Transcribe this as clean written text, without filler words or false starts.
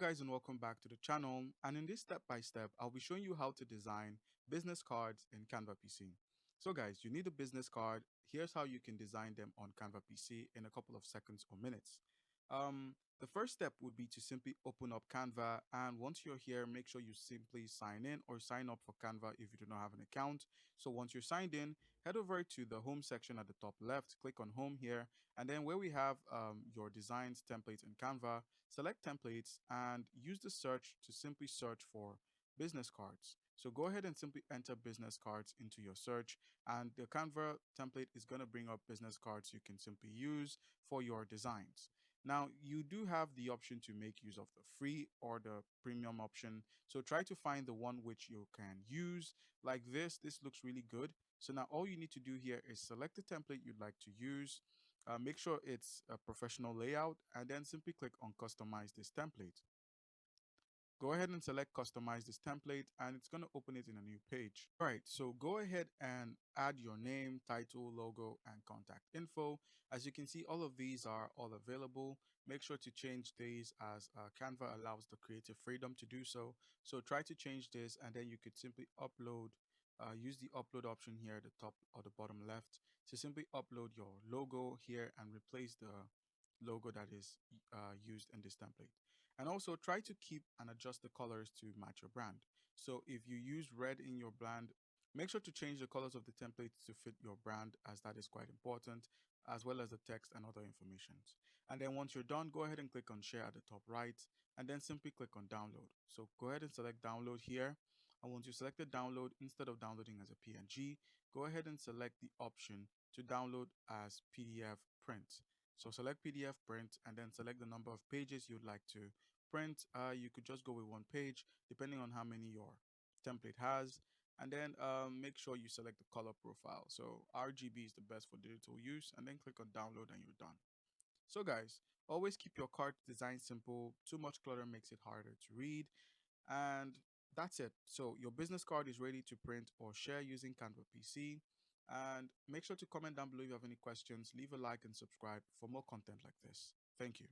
guys, and welcome back to the channel. And in this step by step, I'll be showing you how to design business cards in Canva PC. So guys, you need a business card. Here's how you can design them on Canva PC in a couple of seconds or minutes. The first step would be to simply open up Canva, and once you're here, make sure you simply sign in or sign up for Canva if you do not have an account. So once you're signed in, head over to the home section at the top left, click on home here, and then where we have your designs templates in Canva, select templates and use the search to simply search for business cards. So go ahead and simply enter business cards into your search, and the Canva template is going to bring up business cards you can simply use for your designs. Now, you do have the option to make use of the free or the premium option. So try to find the one which you can use. Like this. This looks really good. So now all you need to do here is select the template you'd like to use. Make sure it's a professional layout, and then simply click on customize this template. Go ahead and select customize this template, and it's going to open it in a new page. All right, so go ahead and add your name, title, logo, and contact info. As you can see, all of these are all available. Make sure to change these as Canva allows the creative freedom to do so. So try to change this, and then you could simply upload. Use the upload option here at the top or the bottom left to simply upload your logo here and replace the logo that is used in this template. And also try to keep and adjust the colors to match your brand. So if you use red in your brand, make sure to change the colors of the template to fit your brand, as that is quite important, as well as the text and other informations. And then once you're done, go ahead and click on share at the top right, and then simply click on download. So go ahead and select download here. And once you select the download, instead of downloading as a PNG, go ahead and select the option to download as PDF print. So select PDF print and then select the number of pages you'd like to print. You could just go with one page depending on how many your template has. And then make sure you select the color profile. So RGB is the best for digital use, and then click on download and you're done. So guys, always keep your card design simple. Too much clutter makes it harder to read. And that's it. So your business card is ready to print or share using Canva PC. And make sure to comment down below if you have any questions. Leave a like and subscribe for more content like this. Thank you.